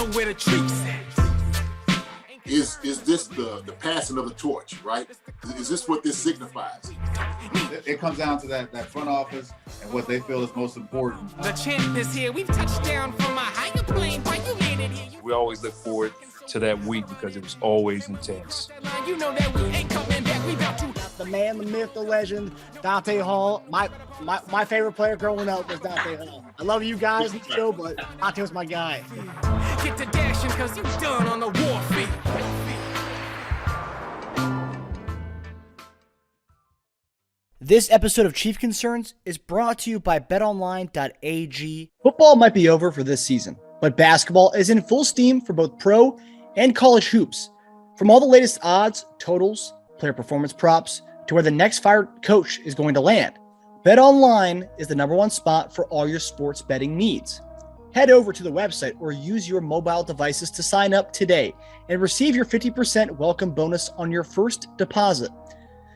know where the treats at. Is this the passing of the torch, right? Is this what this signifies? It comes down to that front office and what they feel is most important. The champ is here. We've touched down from a higher plane. Why you landed here? We always look forward to that week because it was always intense. You know that we ain't coming back. We about to. The man, the myth, the legend, Dante Hall. My favorite player growing up was Dante Hall. I love you guys in the show, but Dante was my guy. Get to dashing because you done on the warfield. This episode of Chief Concerns is brought to you by BetOnline.AG. Football might be over for this season, but basketball is in full steam for both pro and college hoops. From all the latest odds, totals, player performance props, to where the next fired coach is going to land, BetOnline is the #1 spot for all your sports betting needs. Head over to the website or use your mobile devices to sign up today and receive your 50% welcome bonus on your first deposit.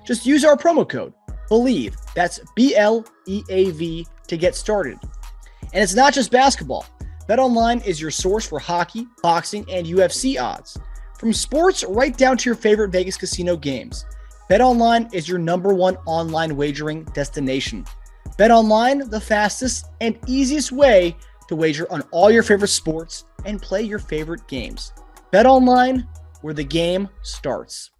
Just use our promo code BELIEVE, that's BLEAV, to get started. And it's not just basketball. BetOnline is your source for hockey, boxing, and UFC odds. From sports right down to your favorite Vegas casino games, BetOnline is your #1 online wagering destination. BetOnline, the fastest and easiest way to wager on all your favorite sports and play your favorite games. BetOnline, where the game starts.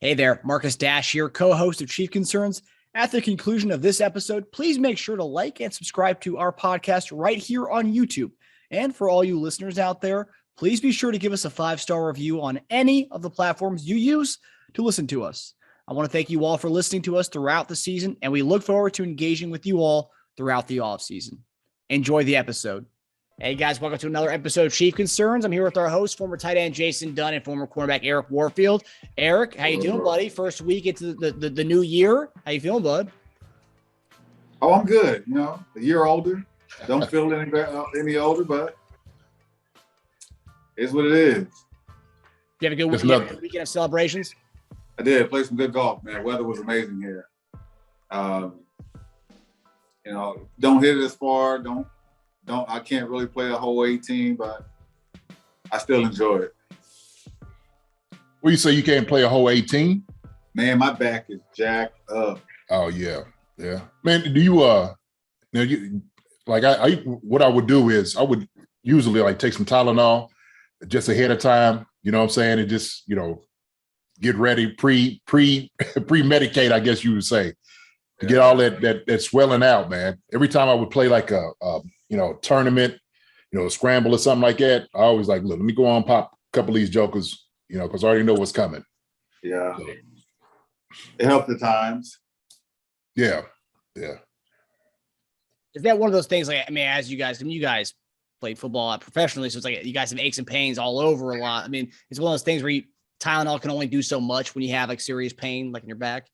Hey there, Marcus Dash here, co-host of Chief Concerns. At the conclusion of this episode, please make sure to like and subscribe to our podcast right here on YouTube. And for all you listeners out there, please be sure to give us a 5-star review on any of the platforms you use to listen to us. I want to thank you all for listening to us throughout the season, and we look forward to engaging with you all throughout the offseason. Enjoy the episode. Hey guys, welcome to another episode of Chief Concerns. I'm here with our host, former tight end Jason Dunn and former cornerback Eric Warfield. Eric, how you doing, buddy? First week into the new year. How you feeling, bud? Oh, I'm good. You know, a year older. Don't feel any older, but it's what it is. You have a good weekend of celebrations? I did. Play some good golf, man. Weather was amazing here. You know, don't hit it as far. I can't really play a whole 18, but I still enjoy it. Well, you say you can't play a whole 18? Man, my back is jacked up. Oh yeah. Man, do you what I would do is I would usually like take some Tylenol just ahead of time, you know what I'm saying, and just, you know, get ready, pre-medicate, I guess you would say, to get all that swelling out, man. Every time I would play like a tournament, you know, a scramble or something like that, I always like, look, let me go on pop a couple of these jokers, you know, because I already know what's coming. Yeah. So, it helped at times. Yeah. Is that one of those things, like, I mean, as you guys played football professionally, so it's like you guys have aches and pains all over a lot. I mean, it's one of those things where Tylenol can only do so much when you have like serious pain, like in your back.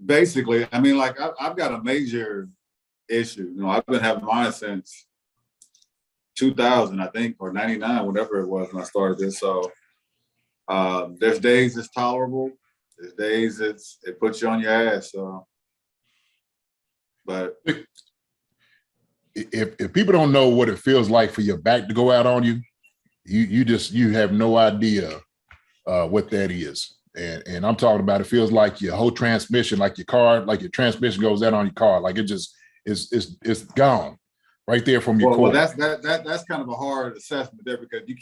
Basically, I mean, like I've got a major issue. You know, I've been having mine since 2000, I think, or 99, whatever it was when I started this. So there's days it's tolerable. There's days it puts you on your ass. So, but if people don't know what it feels like for your back to go out on you, you have no idea what that is. And I'm talking about, it feels like your whole transmission, like your car, like your transmission goes out on your car, like it just it's gone right there from your core. Well, that's kind of a hard assessment there, because you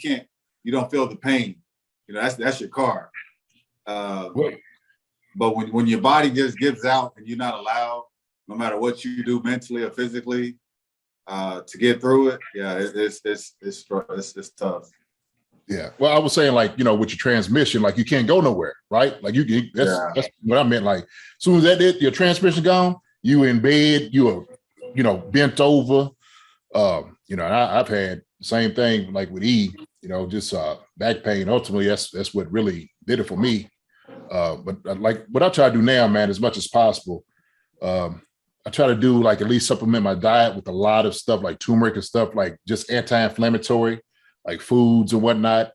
don't feel the pain. You know, that's your car. But when your body just gives out and you're not allowed, no matter what you do mentally or physically, to get through it, yeah, it's tough. Yeah. Well, I was saying, like, you know, with your transmission, like you can't go nowhere, right? Like that's what I meant. Like, as soon as your transmission gone, you in bed, you are, you know, bent over. You know, and I've had the same thing, like with E, you know, just back pain. Ultimately, that's what really did it for me. But like what I try to do now, man, as much as possible, I try to do like at least supplement my diet with a lot of stuff like turmeric and stuff, like just anti-inflammatory, like foods and whatnot,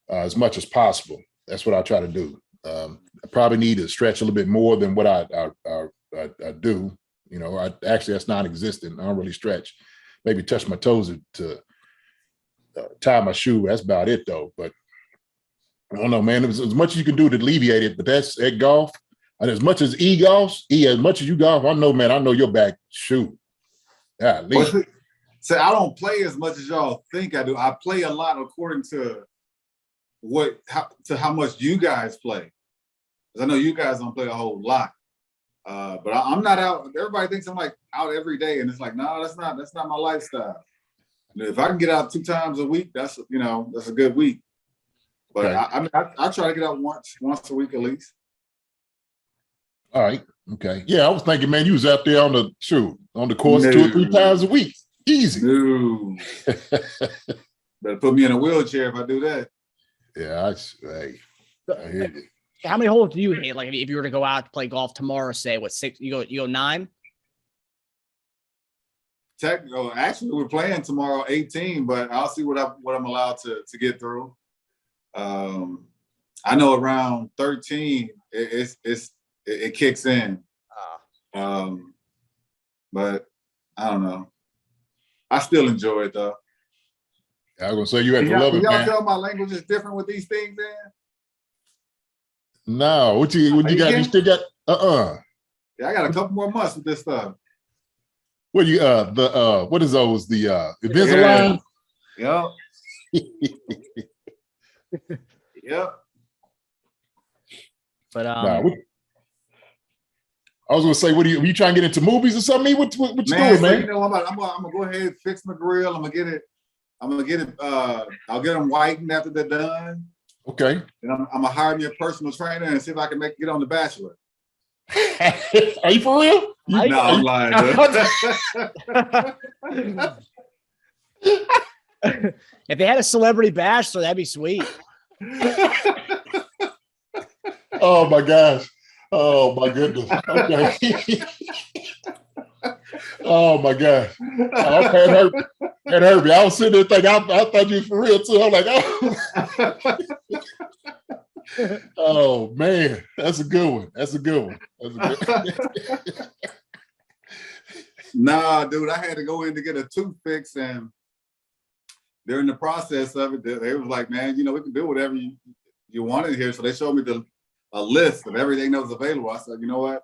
as much as possible. That's what I try to do. I probably need to stretch a little bit more than what I do. You know, that's non-existent. I don't really stretch, maybe touch my toes to tie my shoe. That's about it, though. But I don't know, man. It was as much as you can do to alleviate it, but that's at golf. And as much as as much as you golf, I know, man, I know your back. Shoot. Yeah, so I don't play as much as y'all think I do. I play a lot according to how much you guys play. Because I know you guys don't play a whole lot. But I'm not out. Everybody thinks I'm like out every day, and it's like, no, that's not my lifestyle. And if I can get out 2 times a week, that's a good week. But okay. I try to get out once a week at least. All right. Okay. Yeah, I was thinking, man, you was out there on the course 2 or 3 times a week. Easy. No. Better put me in a wheelchair if I do that. Yeah, I hear you. How many holes do you hit? Like if you were to go out to play golf tomorrow, say 6, you go 9? Actually, we're playing tomorrow 18, but I'll see what I'm allowed to get through. I know around 13 it kicks in. But I don't know. I still enjoy it though. I was gonna say you had to love it, man. Y'all tell my language is different with these things, man. No, what you got? You still got Yeah, I got a couple more months with this stuff. What do you what is those? The Invisalign? Yep. Yep. But I was gonna say, were you trying to get into movies or something? What you doing, man? You know, I'm gonna go ahead and fix my grill. I'm gonna get it. I'll get them whitened after they're done. Okay. And I'm gonna hire me a personal trainer and see if I can get on The Bachelor. Are you for real? No, I'm lying. If they had a Celebrity Bachelor, that'd be sweet. Oh my gosh. Oh my goodness. Okay. Oh my gosh. It hurt me. I was sitting there thinking, I thought you were for real too. I'm like, oh. Oh man, that's a good one. Nah, dude, I had to go in to get a tooth fix, and during the process of it, they was like, man, we can do whatever you want in here. So they showed me a list of everything that was available. I said, you know what?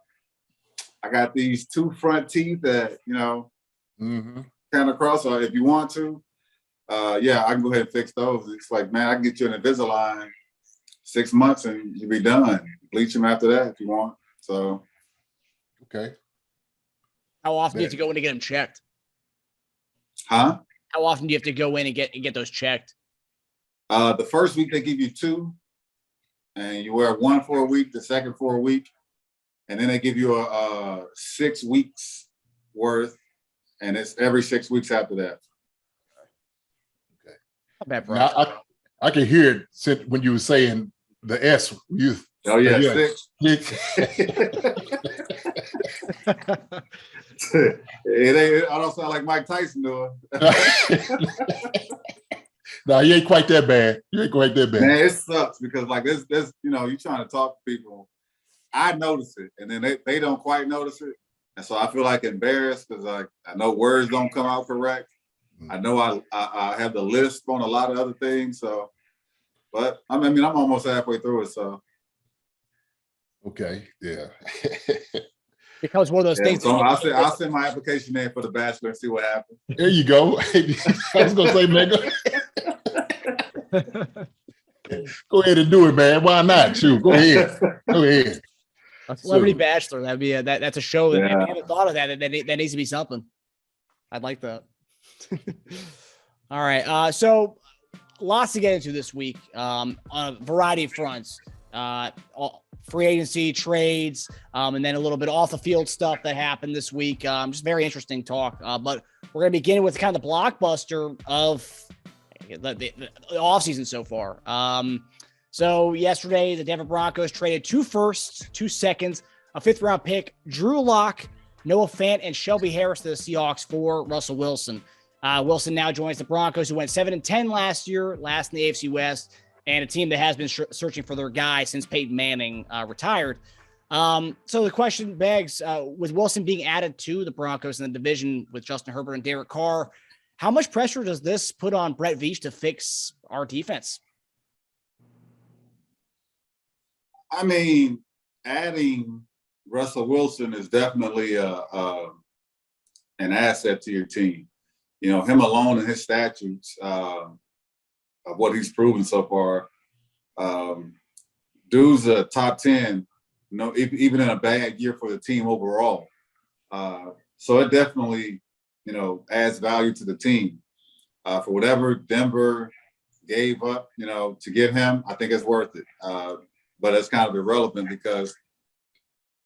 I got these 2 front teeth that, kind of cross. So if you want to, I can go ahead and fix those. It's like, man, I can get you an Invisalign 6 months and you'll be done. Bleach them after that if you want. So. Okay. How often do you have to go in to get them checked? Huh? How often do you have to go in and get those checked? The first week they give you 2, and you wear 1 for a week, the second for a week, and then they give you a 6 weeks worth, and it's every 6 weeks after that. Okay. Not bad, bro. Now, I can hear it when you were saying the S. Oh yeah, 6. I don't sound like Mike Tyson doing. No, you ain't quite that bad. Man, it sucks because like this, you're trying to talk to people. I notice it, and then they don't quite notice it, and so I feel like embarrassed because I know words don't come out correct. I know I have the lisp on a lot of other things. So, but I'm almost halfway through it. So. Okay. Yeah. Because one of those things. So I'll send my application in for The Bachelor and see what happens. There you go. I was gonna say, man, go ahead and do it, man. Why not? Shoot, go ahead. A Celebrity Bachelor. That'd be that's a show that I haven't thought of that. That needs to be something. I'd like that. All right. So lots to get into this week on a variety of fronts. Free agency, trades, and then a little bit off the field stuff that happened this week. Just very interesting talk. But we're going to begin with kind of the blockbuster of the offseason so far. So yesterday, the Denver Broncos traded 2 firsts, 2 seconds, a 5th-round pick, Drew Lock, Noah Fant, and Shelby Harris to the Seahawks for Russell Wilson. Wilson now joins the Broncos, who went 7-10 last year, last in the AFC West, and a team that has been searching for their guy since Peyton Manning retired. So the question begs, with Wilson being added to the Broncos in the division with Justin Herbert and Derek Carr, How much pressure does this put on Brett Veach to fix our defense? I mean, adding Russell Wilson is definitely an asset to your team. You know, him alone and his statutes of what he's proven so far. Dude's a top 10, you know, even in a bad year for the team overall. So it definitely, you know, adds value to the team. For whatever Denver gave up, you know, to get him, I think it's worth it. But it's kind of irrelevant because,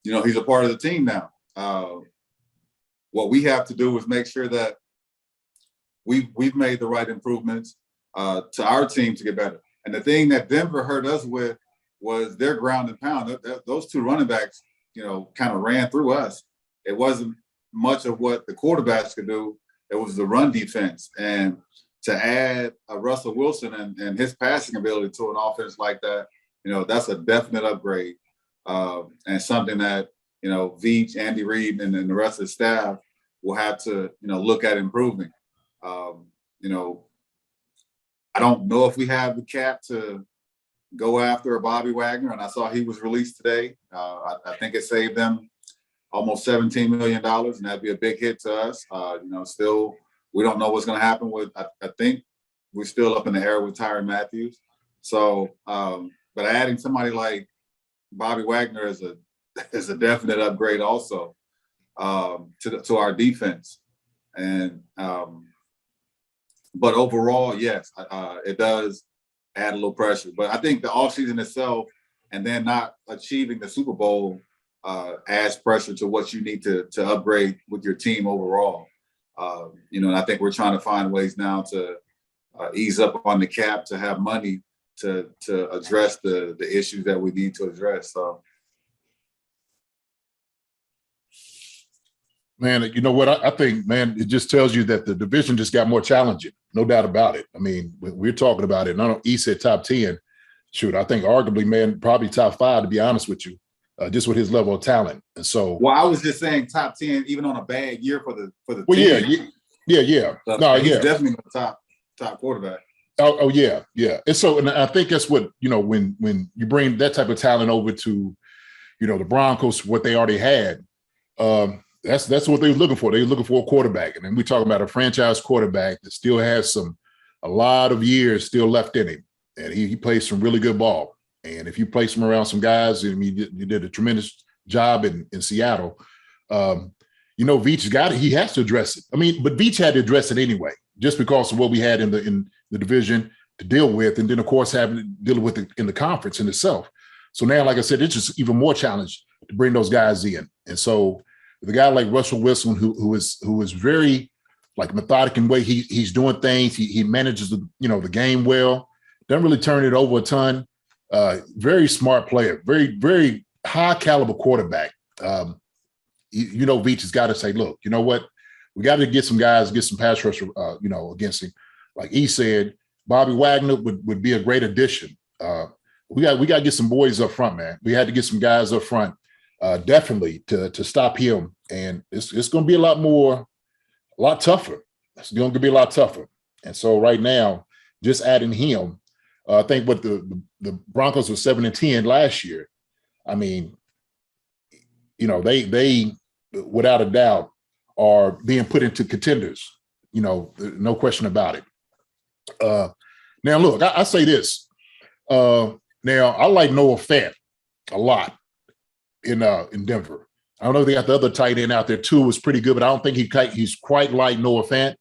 you know, he's a part of the team now. What we have to do is make sure that we've made the right improvements to our team to get better. And the thing that Denver hurt us with was their ground and pound. Those two running backs, you know, kind of ran through us. It wasn't much of what the quarterbacks could do. It was the run defense. And to add Russell Wilson and his passing ability to an offense like that, you know, that's a definite upgrade and something that, you know, Veach, Andy Reid, and then the rest of the staff will have to, you know, look at improving. You know, I don't know if we have the cap to go after a Bobby Wagner, and I saw he was released today. I think it saved them almost $17 million, and that'd be a big hit to us. You know, still, we don't know what's going to happen with, I think we're still up in the air with Tyrann Mathieu. So, but adding somebody like Bobby Wagner is a definite upgrade also to our defense. And but overall, yes, it does add a little pressure. But I think the offseason itself and then not achieving the Super Bowl adds pressure to what you need to upgrade with your team overall. You know, and I think we're trying to find ways now to ease up on the cap, to have money to address the issues that we need to address. So, man, you know what? I think, man, it just tells you that the division just got more challenging. No doubt about it. I mean, we're talking about it. And I know E said top 10. Shoot, I think arguably, man, probably top 5, to be honest with you, just with his level of talent. And so, well, I was just saying top 10, even on a bad year for the well, team. Yeah. So, no, he's yeah, definitely the top quarterback. Oh, yeah. And so, and I think that's what, you know, when you bring that type of talent over to, you know, the Broncos, what they already had, that's what they were looking for. They were looking for a quarterback. And then we're talking about a franchise quarterback that still has a lot of years still left in him. And he plays some really good ball. And if you place him around some guys, and you did a tremendous job in Seattle, you know, Veach got it. He has to address it. I mean, but Veach had to address it anyway, just because of what we had in the division to deal with. And then, of course, having to deal with it in the conference in itself. So now, like I said, it's just even more challenge to bring those guys in. And so with a guy like Russell Wilson, who is very like methodic in the way he's doing things, he manages the game well, doesn't really turn it over a ton. Very smart player, very, very high caliber quarterback. You know, Veach has got to say, look, you know what? We got to get some guys, get some pass rush, against him. Like he said, Bobby Wagner would be a great addition. We got to get some boys up front, man. We had to get some guys up front, definitely to stop him. And it's going to be a lot tougher. It's going to be a lot tougher. And so right now, just adding him, I think what the Broncos were 7-10 last year. I mean, you know, they without a doubt are being put into contenders. You know, no question about it. Now, look, I say this. Now, I like Noah Fant a lot in Denver. I don't know if they got the other tight end out there too. Was pretty good, but I don't think he's quite like Noah Fant.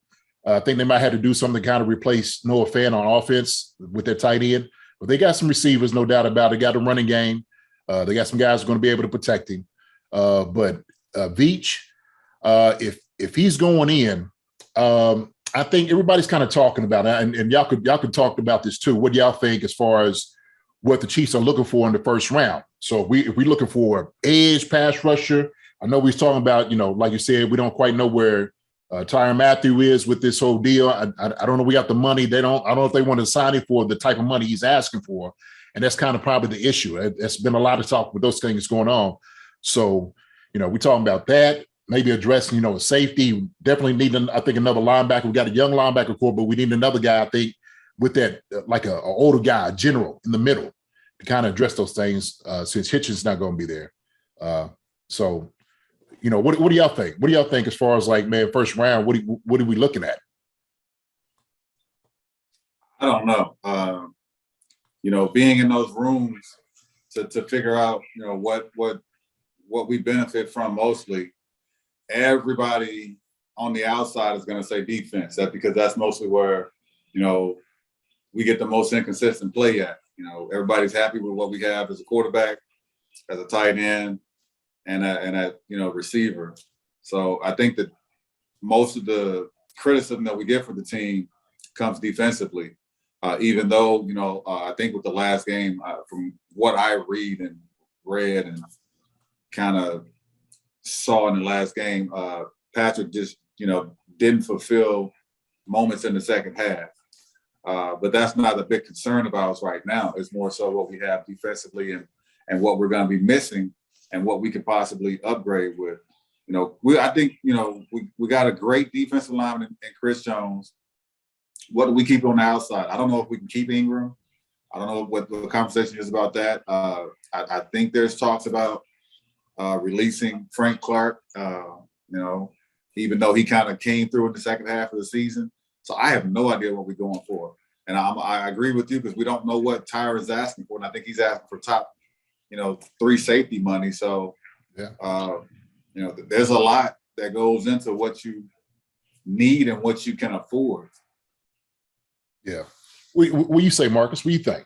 I think they might have to do something to kind of replace Noah Fant on offense with their tight end. But they got some receivers, no doubt about it. They got a running game. They got some guys who are going to be able to protect him. But Veach, if he's going in, I think everybody's kind of talking about it, and y'all could talk about this too. What do y'all think as far as what the Chiefs are looking for in the first round? So if we're looking for an edge pass rusher, I know we're talking about, you know, like you said, we don't quite know where Tyrann Mathieu is with this whole deal. I don't know. We got the money. I don't know if they want to sign him for the type of money he's asking for, and that's kind of probably the issue. It's been a lot of talk with those things going on. So, you know, we're talking about that. maybe addressing, you know, a safety. Definitely need, I think, another linebacker. We got a young linebacker core, but we need another guy, I think, with that, like a older guy, a general in the middle to kind of address those things since Hitchens not going to be there. So, you know, what do y'all think? What do y'all think as far as like, man, first round, what are we looking at? I don't know. You know, being in those rooms to figure out, you know, what we benefit from mostly, everybody on the outside is going to say defense. That's because that's mostly where, you know, we get the most inconsistent play at. You know, everybody's happy with what we have as a quarterback, as a tight end, and a you know, receiver. So I think that most of the criticism that we get for the team comes defensively. Even though, you know, I think with the last game, from what I read and read and kind of saw in the last game, Patrick just, you know, didn't fulfill moments in the second half. But that's not a big concern about us right now. It's more so what we have defensively and what we're going to be missing and what we could possibly upgrade with. You know, I think, you know, we got a great defensive lineman in Chris Jones. What do we keep on the outside? I don't know if we can keep Ingram. I don't know what the conversation is about that. I think there's talks about releasing Frank Clark, you know, even though he kind of came through in the second half of the season. So I have no idea what we're going for. And I agree with you because we don't know what Tyron's asking for. And I think he's asking for top, you know, 3 safety money. So, yeah, you know, there's a lot that goes into what you need and what you can afford. Yeah. What you say, Marcus? What do you think?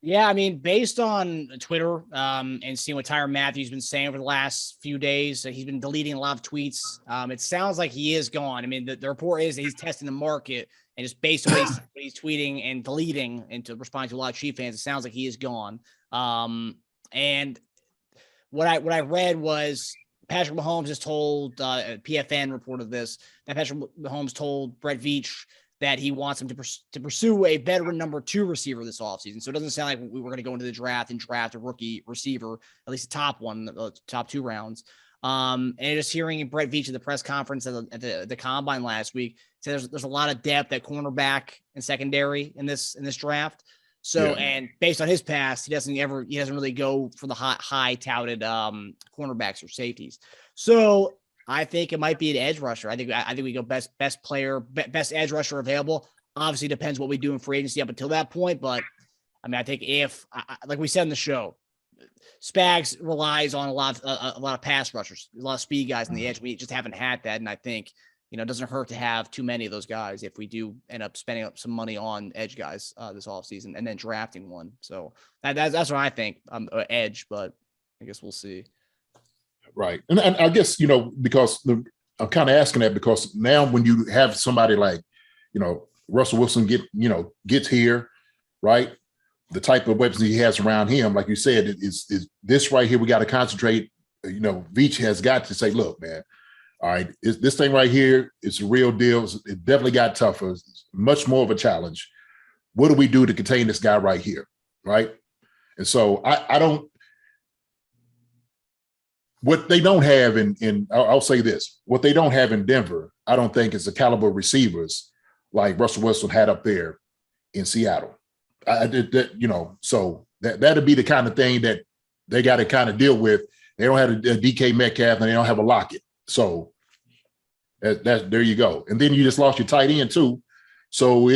Yeah, I mean, based on Twitter and seeing what Tyrann Mathieu's been saying over the last few days, he's been deleting a lot of tweets. It sounds like he is gone. I mean, the report is that he's testing the market, and just based on what he's tweeting and deleting and to respond to a lot of Chief fans, it sounds like he is gone. And what I read was Patrick Mahomes has told PFN reported this, that Patrick Mahomes told Brett Veach that he wants him to pursue a veteran number 2 receiver this offseason. So it doesn't sound like we were going to go into the draft and draft a rookie receiver, at least the top one, the top 2 rounds. And just hearing Brett Veach at the press conference at the combine last week, said there's a lot of depth at cornerback and secondary in this draft. So, yeah. And based on his past, he doesn't really go for the high touted cornerbacks or safeties. So I think it might be an edge rusher. I think we go best player, best edge rusher available. Obviously, depends what we do in free agency up until that point. But I mean, I think if, like we said in the show, Spags relies on a lot of pass rushers, a lot of speed guys on the edge. We just haven't had that, and I think, you know, it doesn't hurt to have too many of those guys if we do end up spending up some money on edge guys this offseason and then drafting one. So that's what I think. Edge, but I guess we'll see. Right. And I guess, you know, because I'm kind of asking that because now when you have somebody like, you know, Russell Wilson gets here, right? The type of weapons he has around him, like you said, is this right here. We got to concentrate. You know, Veach has got to say, look, man, all right, this thing right here, it's a real deal. It definitely got tougher. It's much more of a challenge. What do we do to contain this guy right here? Right. And so I don't, what they don't have I'll say this, what they don't have in Denver, I don't think is the caliber of receivers like Russell Wilson had up there in Seattle. I did that, you know, so that'd be the kind of thing that they got to kind of deal with. They don't have a DK Metcalf and they don't have a Lockett. So that's there you go. And then you just lost your tight end too. So we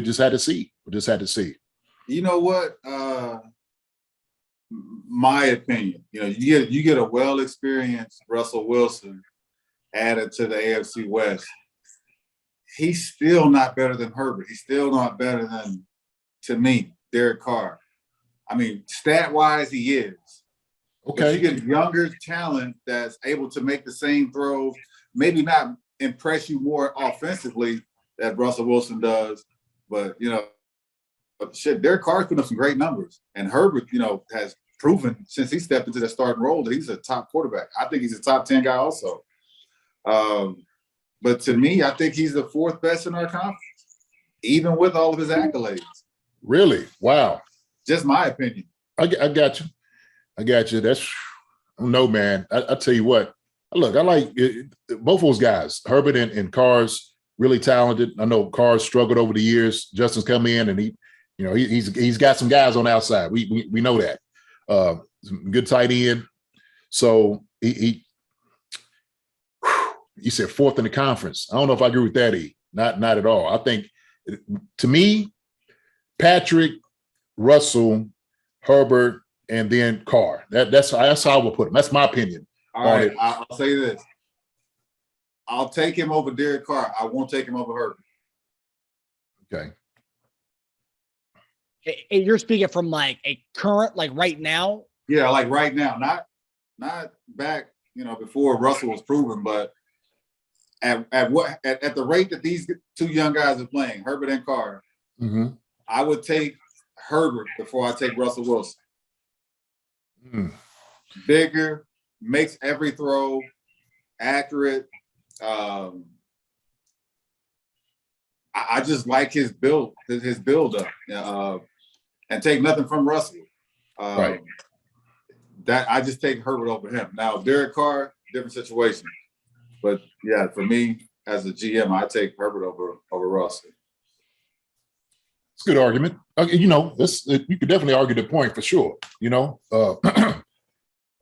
just had to see. We just had to see. You know what? My opinion, you know, you get a well-experienced Russell Wilson added to the AFC West. He's still not better than Herbert. He's still not better than, to me, Derek Carr. I mean, stat-wise, he is. Okay. But you get younger talent that's able to make the same throws, maybe not impress you more offensively that Russell Wilson does, but, you know, Derek Carr's putting up some great numbers. And Herbert, you know, has proven since he stepped into the starting role that he's a top quarterback. I think he's a top 10 guy also. But to me, I think he's the 4th best in our conference, even with all of his accolades. Really? Wow. Just my opinion. I got you. That's No, man. I tell you what. Look, I like both those guys. Herbert and Carr's really talented. I know Carr's struggled over the years. Justin's come in and he's got some guys on the outside. We know that. Good tight end. So he said fourth in the conference. I don't know if I agree with that. Not at all. I think to me, Patrick, Russell, Herbert, and then Carr. That's how I would put him. That's my opinion. All right, I'll say this. I'll take him over Derek Carr. I won't take him over Herbert. Okay. You're speaking from like a current, like right now? Yeah, like right now. Not back, before Russell was proven, but at the rate that these two young guys are playing, Herbert and Carr, I would take Herbert before I take Russell Wilson. Bigger, makes every throw accurate. I just like his build up, and take nothing from Russell. Right. That I just take Herbert over him. Now, Derek Carr, different situation. But yeah, for me as a GM, I take Herbert over Russell. It's a good argument. You could definitely argue the point for sure.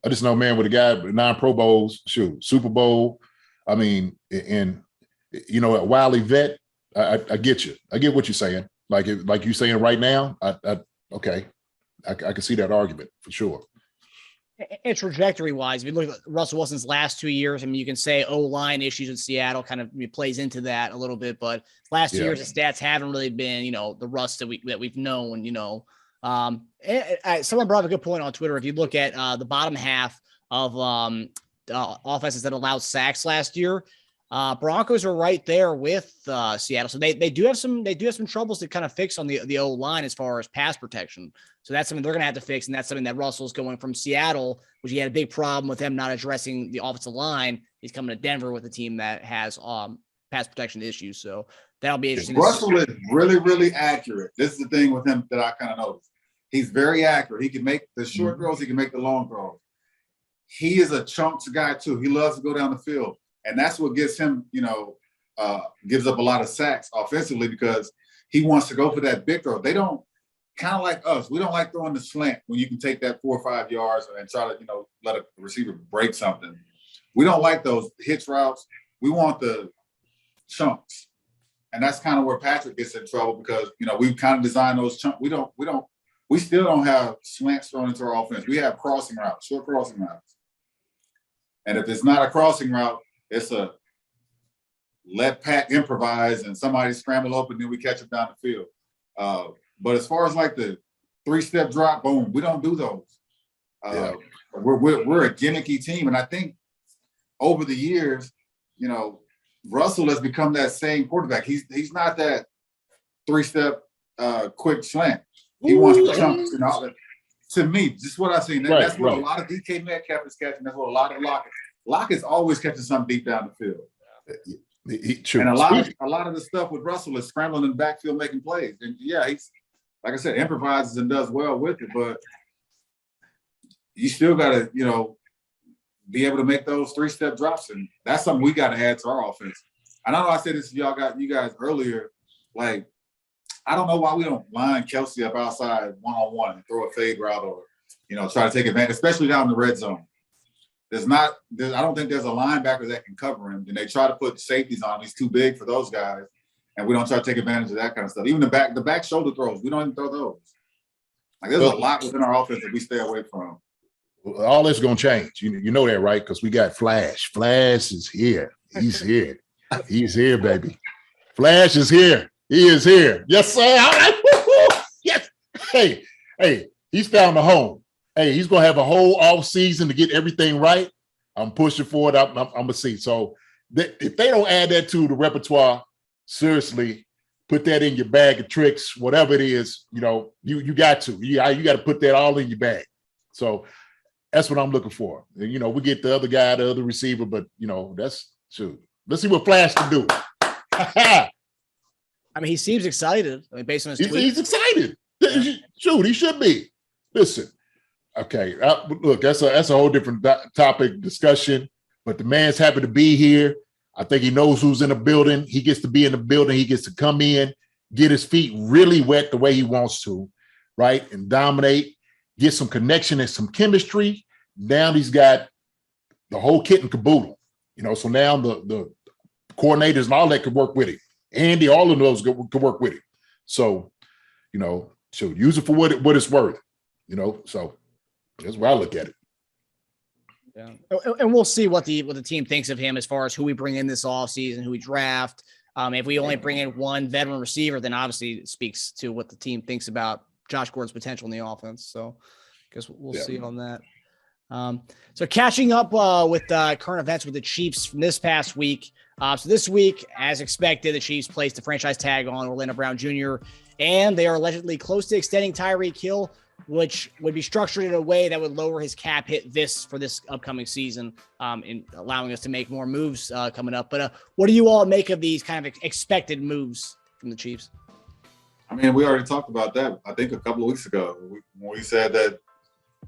I just know, man, with a guy with 9 Pro Bowls, Super Bowl. I mean, and a wily vet. I get you. I get what you're saying. Like you're saying right now. Okay, I can see that argument for sure. And trajectory-wise, if you look at Russell Wilson's last 2 years, I mean, you can say O-line issues in Seattle kind of plays into that a little bit, but last 2 years, the stats haven't really been, the Russ that we've known, someone brought up a good point on Twitter. If you look at the bottom half of offenses that allowed sacks last year, Broncos are right there with Seattle. So they do have some troubles to kind of fix on the O-line as far as pass protection. So that's something they're going to have to fix. And that's something that Russell's going from Seattle, which he had a big problem with them not addressing the offensive line. He's coming to Denver with a team that has pass protection issues. So that'll be interesting. Russell is really, really accurate. This is the thing with him that I kind of noticed. He's very accurate. He can make the short throws. He can make the long throws. He is a chunks guy too. He loves to go down the field. And that's what gets him, gives up a lot of sacks offensively because he wants to go for that big throw. They don't, kind of like us, we don't like throwing the slant when you can take that 4 or 5 yards and try to, let a receiver break something. We don't like those hitch routes. We want the chunks. And that's kind of where Patrick gets in trouble because, we've kind of designed those chunks. We still don't have slants thrown into our offense. We have crossing routes, short crossing routes. And if it's not a crossing route, it's a let Pat improvise and somebody scramble open, then we catch him down the field. But as far as like the 3-step drop, boom, we don't do those. We're a gimmicky team. And I think over the years, Russell has become that same quarterback. He's not that 3-step quick slant. He wants to jump. To me, just what I've seen. That's what a lot of DK Metcalf is catching. That's what a lot of Lockett's always catching something deep down the field. And a lot of the stuff with Russell is scrambling in the backfield, making plays. And yeah, he's, like I said, improvises and does well with it, but you still got to, be able to make those 3-step drops. And that's something we got to add to our offense. And I know I said this to you guys earlier, like, I don't know why we don't line Kelsey up outside one-on-one and throw a fade route or, try to take advantage, especially down in the red zone. I don't think there's a linebacker that can cover him. And they try to put safeties on him. He's too big for those guys. And we don't try to take advantage of that kind of stuff. Even the back shoulder throws, we don't even throw those. Like there's a lot within our offense that we stay away from. All this is going to change. You know that, right? Because we got Flash. Flash is here. He's here. He's here, baby. Flash is here. He is here. Yes, sir. All right. Yes. Hey, he's found a home. Hey, he's going to have a whole offseason to get everything right. I'm pushing for it. I'm going to see. So if they don't add that to the repertoire, seriously, put that in your bag of tricks, whatever it is, you got to. You got to put that all in your bag. So that's what I'm looking for. We get the other guy, the other receiver, but, that's true. Let's see what Flash can do. I mean, he seems excited. I mean, based on his tweets. He's excited. Shoot, he should be. Listen, Okay, look, that's a whole different topic discussion. But the man's happy to be here. I think he knows who's in the building. He gets to be in the building. He gets to come in, get his feet really wet the way he wants to, right, and dominate. Get some connection and some chemistry. Now he's got the whole kit and caboodle. So now the coordinators and all that could work with him. Andy, all of those could work with him. So, so use it for what it's worth. So that's where I look at it. Yeah, and we'll see what the team thinks of him as far as who we bring in this offseason, who we draft. If we only bring in one veteran receiver, then obviously it speaks to what the team thinks about Josh Gordon's potential in the offense. So I guess we'll see on that. So catching up with current events with the Chiefs from this past week. So this week, as expected, the Chiefs placed the franchise tag on Orlando Brown Jr., and they are allegedly close to extending Tyreek Hill, which would be structured in a way that would lower his cap hit for this upcoming season, in allowing us to make more moves coming up. But what do you all make of these kind of expected moves from the Chiefs? I mean, we already talked about that, I think, a couple of weeks ago when we said that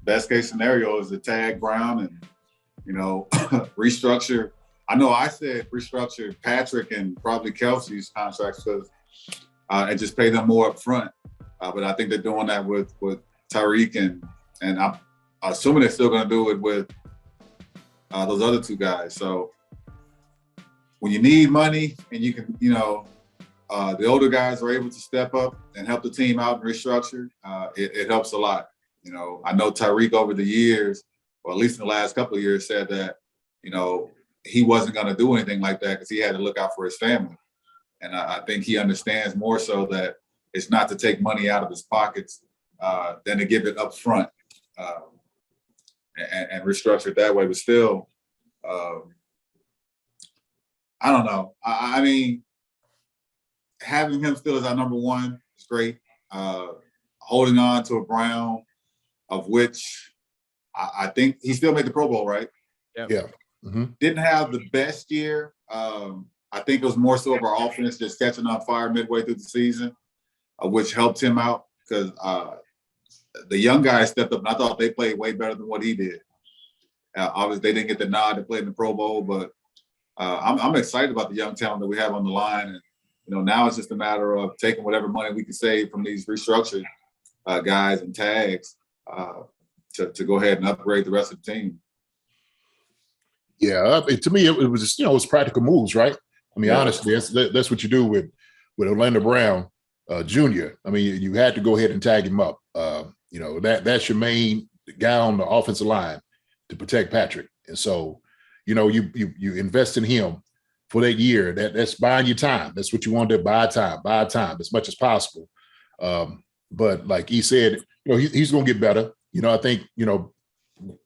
best case scenario is to tag Brown and, restructure. I know I said restructure Patrick and probably Kelsey's contracts because and just pay them more up front. But I think they're doing that with Tyreek and I'm assuming they're still going to do it with those other two guys. So when you need money and you can, the older guys are able to step up and help the team out and restructure, it helps a lot. I know Tyreek over the years, or at least in the last couple of years, said that, he wasn't going to do anything like that because he had to look out for his family. And I think he understands more so that it's not to take money out of his pockets than to give it up front and restructure it that way. But still, I don't know. I mean, having him still as our number one is great. Holding on to a Brown, of which I think he still made the Pro Bowl, right? Yeah. Mm-hmm. Didn't have the best year. I think it was more so of our offense just catching on fire midway through the season, which helped him out because the young guys stepped up, and I thought they played way better than what he did. Obviously, they didn't get the nod to play in the Pro Bowl, but I'm excited about the young talent that we have on the line. And, now it's just a matter of taking whatever money we can save from these restructured guys and tags to go ahead and upgrade the rest of the team. Yeah, to me, it was just, it was practical moves, right? I mean, honestly, that's what you do with Orlando Brown Jr. I mean, you had to go ahead and tag him up. That's your main guy on the offensive line to protect Patrick. And so, you invest in him for that year. That's buying you time. That's what you want to buy time as much as possible. But like he said, he's going to get better. I think,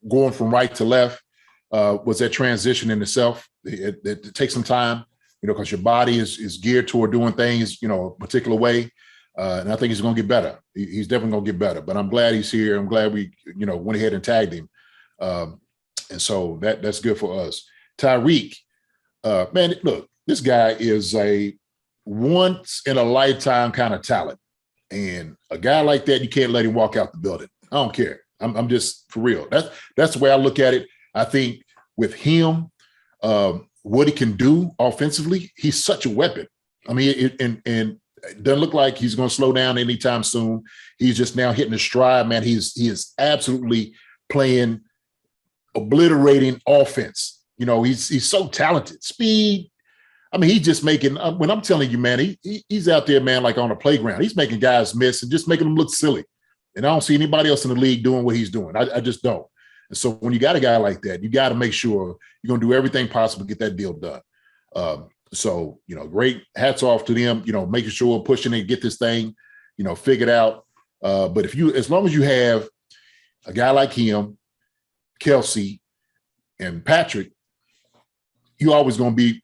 going from right to left was that transition in itself. It takes some time, because your body is geared toward doing things, a particular way. And I think he's going to get better. He's definitely going to get better. But I'm glad he's here. I'm glad we, went ahead and tagged him. And so that's good for us. Tyreek, man, look, this guy is a once in a lifetime kind of talent. And a guy like that, you can't let him walk out the building. I don't care. I'm just for real. That's the way I look at it. I think with him, what he can do offensively, he's such a weapon. I mean, and it doesn't look like he's going to slow down anytime soon. He's just now hitting his stride, man. He is absolutely playing, obliterating offense. He's so talented. Speed. I mean, he's just making. When I'm telling you, man, he's out there, man, like on a playground. He's making guys miss and just making them look silly. And I don't see anybody else in the league doing what he's doing. I just don't. And so when you got a guy like that, you got to make sure you're going to do everything possible to get that deal done. So, great hats off to them, making sure pushing and get this thing, figured out. But as long as you have a guy like him, Kelsey and Patrick, you're always going to be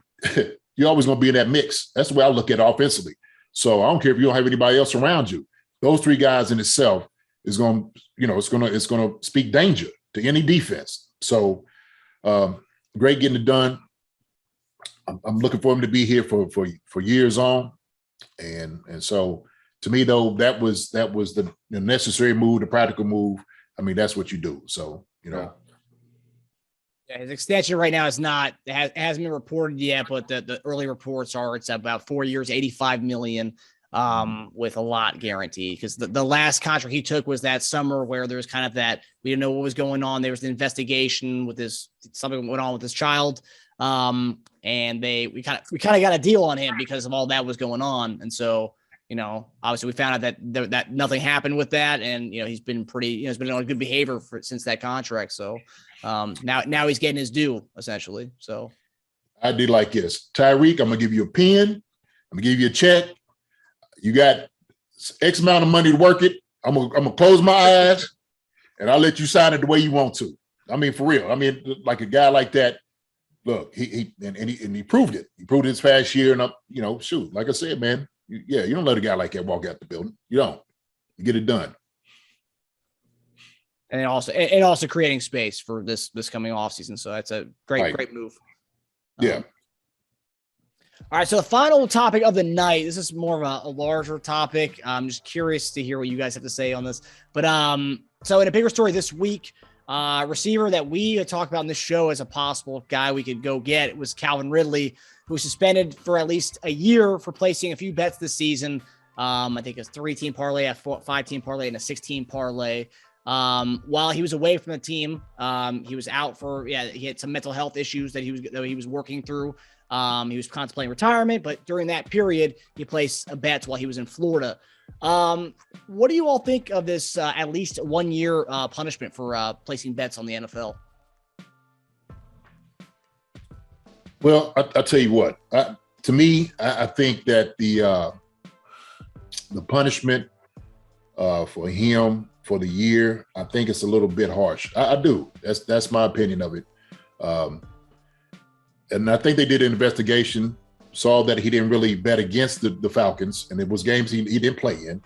in that mix. That's the way I look at it offensively. So I don't care if you don't have anybody else around you. Those three guys in itself is going to, it's going to speak danger to any defense. So great getting it done. I'm looking for him to be here for years on. And so to me, though, that was the necessary move, the practical move I mean, that's what you do. So, Yeah, his extension right now is not, it hasn't been reported yet, but the early reports are it's about 4 years, $85 million, with a lot guaranteed. Because the last contract he took was that summer where there was kind of that, we didn't know what was going on. There was an investigation with something went on with his child. And we kind of got a deal on him because of all that was going on. And so, obviously we found out that nothing happened with that. And, he's been he's been on good behavior since that contract. So, now he's getting his due essentially. So I did like this. Tyreek, I'm gonna give you a pen. I'm gonna give you a check. You got X amount of money to work it. I'm gonna close my eyes and I'll let you sign it the way you want to. I mean, for real. I mean, like a guy like that, look, he proved it. He proved it this past year. And shoot, like I said, man, you don't let a guy like that walk out the building. You don't. You get it done. And also creating space for this coming offseason. So that's a great move. Yeah. All right. So the final topic of the night, this is more of a larger topic. I'm just curious to hear what you guys have to say on this. But so in a bigger story this week, receiver that we talked about in this show as a possible guy we could go get was Calvin Ridley, who was suspended for at least a year for placing a few bets this season. I think it's 3-team parlay, a 5-team parlay, and a 6-team parlay. While he was away from the team, he was out he had some mental health issues that he was working through. He was contemplating retirement, but during that period, he placed bets while he was in Florida. What do you all think of this at least 1 year punishment for placing bets on the NFL? Well, I'll tell you what. To me, I think that the punishment for him for the year, I think it's a little bit harsh. I do. That's my opinion of it. And I think they did an investigation, saw that he didn't really bet against the Falcons, and it was games he didn't play in.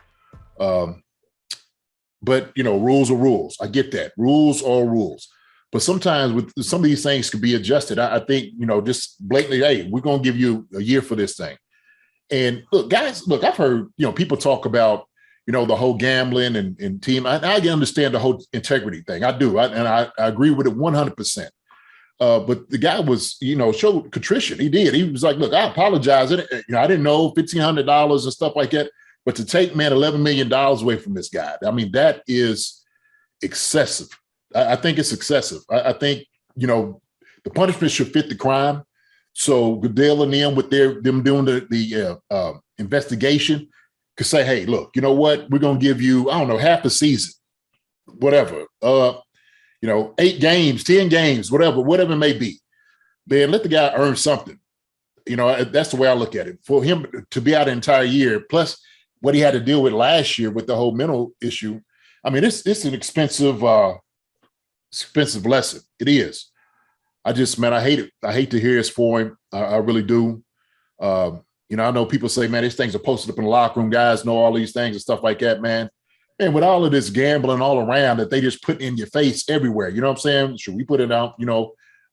But rules are rules. I get that. Rules are rules. But sometimes with some of these things could be adjusted. I think, just blatantly, hey, we're going to give you a year for this thing. And look, guys, I've heard, people talk about, the whole gambling and team. I can understand the whole integrity thing. I do. I agree with it 100%. But the guy was, showed contrition. He did. He was like, look, I apologize. I didn't know $1,500 and stuff like that. But to take, man, $11 million away from this guy, I mean, that is excessive. I think it's excessive. I think, the punishment should fit the crime. So Goodell and them with them doing the investigation could say, hey, look, you know what? We're going to give you, I don't know, half a season, whatever. 8 games, 10 games, whatever it may be. Then let the guy earn something. That's the way I look at it. For him to be out an entire year, plus what he had to deal with last year with the whole mental issue. I mean, it's an expensive lesson. It is. I hate it. I hate to hear it's for him. I really do. I know people say, man, these things are posted up in the locker room. Guys know all these things and stuff like that, man. And with all of this gambling all around that they just put in your face everywhere, you know what I'm saying? Should we put it out,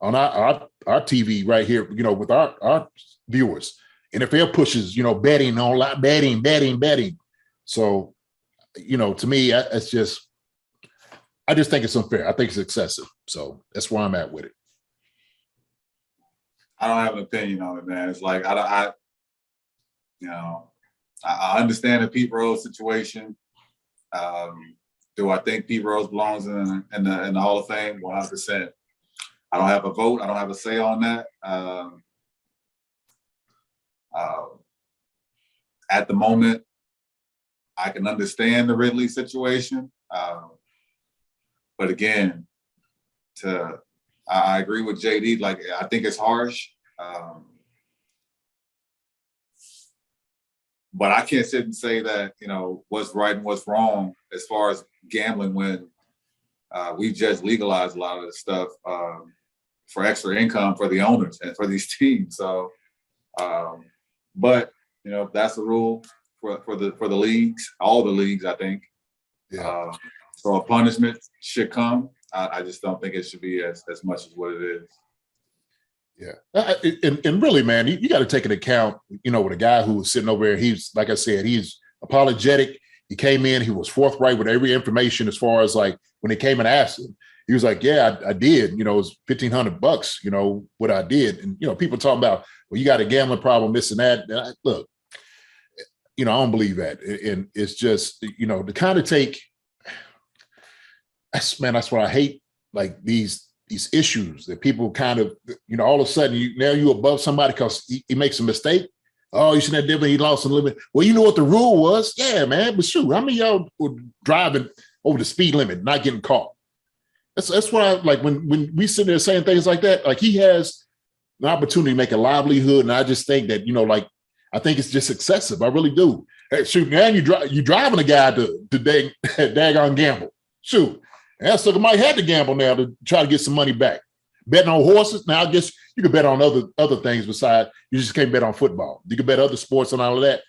on our TV right here, with our viewers? NFL pushes, betting online, betting. So, to me, I just think it's unfair. I think it's excessive. So that's where I'm at with it. I don't have an opinion on it, man. It's like I understand the Pete Rose situation. Do I think Pete Rose belongs in the Hall of Fame? 100%. I don't have a vote. I don't have a say on that. At the moment, I can understand the Ridley situation. But again, I agree with JD. Like, I think it's harsh. But I can't sit and say that, what's right and what's wrong as far as gambling when we've just legalized a lot of this stuff for extra income for the owners and for these teams. So, but, that's the rule for the leagues, all the leagues, I think. Yeah. So a punishment should come. I just don't think it should be as much as what it is. Yeah. And really, man, you got to take into account, with a guy who was sitting over there, he's, like I said, he's apologetic. He came in, he was forthright with every information as far as like when they came and asked him. He was like, yeah, I did. You know, it was $1,500, you know, what I did. And, you know, people talking about, well, you got a gambling problem, this and that. And look, you know, I don't believe that. And it's just, you know, to kind of take, that's what I hate, like these issues that people kind of, you know, all of a sudden now you're above somebody because he makes a mistake. Oh, you shouldn't have done it. He lost a limit. Well, you know what the rule was? Yeah, man. But shoot, how many of y'all were driving over the speed limit, not getting caught? That's why, like, when we sit there saying things like that, like he has an opportunity to make a livelihood, and I just think that, you know, like, I think it's just excessive. I really do. Hey, shoot, now you driving a guy to daggone gamble. Shoot, and so might have to gamble now to try to get some money back. Betting on horses. Now I guess you could bet on other things besides. You just can't bet on football. You can bet other sports and all of that.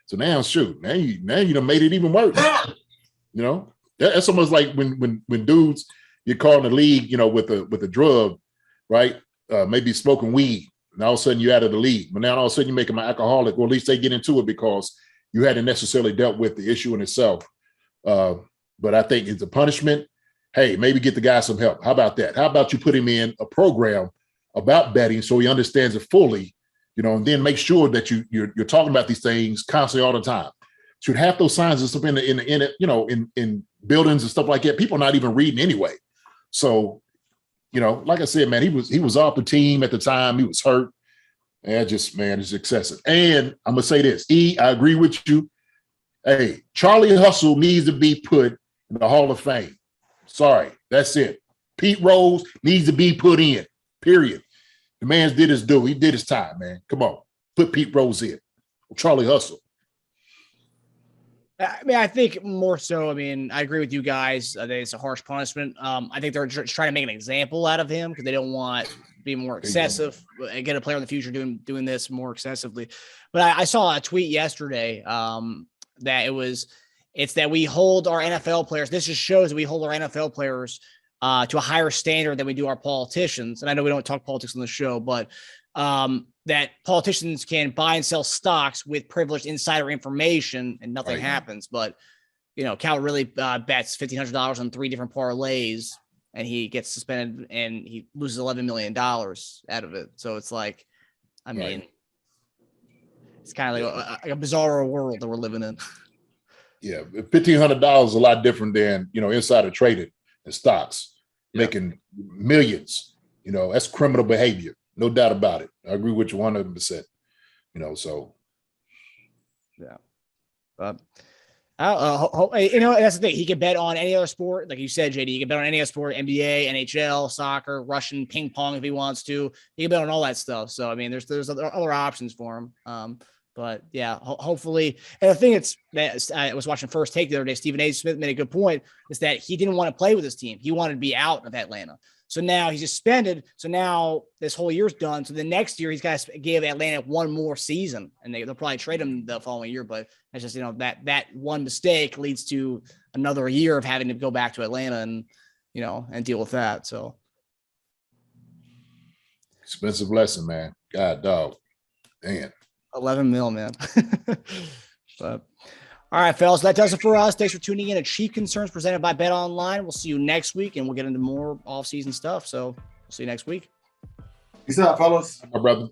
So now, shoot, now you done made it even worse. You know, that's almost like when dudes get caught in the league, you know, with a drug, right? Maybe smoking weed, and all of a sudden you're out of the league. But now all of a sudden you make them an alcoholic, or at least they get into it because you hadn't necessarily dealt with the issue in itself. But I think it's a punishment. Hey, maybe get the guy some help. How about that? How about you put him in a program about betting so he understands it fully, you know, and then make sure that you're talking about these things constantly all the time. Should have those signs and stuff in you know, in buildings and stuff like that. People are not even reading anyway. So, you know, like I said, man, he was off the team at the time. He was hurt. And it's excessive. And I'm gonna say this, I agree with you. Hey, Charlie Hustle needs to be put in the Hall of Fame. Sorry, that's it. Pete Rose needs to be put in, period. The man did his due. He did his time, man. Come on, put Pete Rose in. Charlie Hustle. I mean, I think more so, I mean, I agree with you guys. I think it's a harsh punishment. I think they're just trying to make an example out of him because they don't want to be more excessive and get a player in the future doing this more excessively. But I saw a tweet yesterday that it's that we hold our NFL players. This just shows that we hold our NFL players to a higher standard than we do our politicians. And I know we don't talk politics on the show, but that politicians can buy and sell stocks with privileged insider information and nothing happens. But, you know, Cal really bets $1,500 on 3 different parlays and he gets suspended and he loses $11 million out of it. So it's like, I mean, it's kind of like a bizarre world that we're living in. Yeah, $1,500 is a lot different than, you know, insider trading and stocks, making millions. You know, that's criminal behavior, no doubt about it. I agree with you 100%. You know, so yeah. You know, that's the thing. He can bet on any other sport, like you said, JD. He can bet on any other sport: NBA, NHL, soccer, Russian ping pong if he wants to. He can bet on all that stuff. So I mean, there's other options for him. But yeah, hopefully. And the thing that I was watching First Take the other day. Stephen A. Smith made a good point. Is that he didn't want to play with his team. He wanted to be out of Atlanta. So now he's suspended. So now this whole year's done. So the next year he's got to give Atlanta one more season, and they'll probably trade him the following year. But it's just, you know, that one mistake leads to another year of having to go back to Atlanta and, you know, and deal with that. So expensive lesson, man. God, dog, damn. 11 mil, man. But all right, fellas, that does it for us. Thanks for tuning in to Chief Concerns presented by BetOnline. We'll see you next week, and we'll get into more off-season stuff. So we'll see you next week. Peace out, fellas. My brother.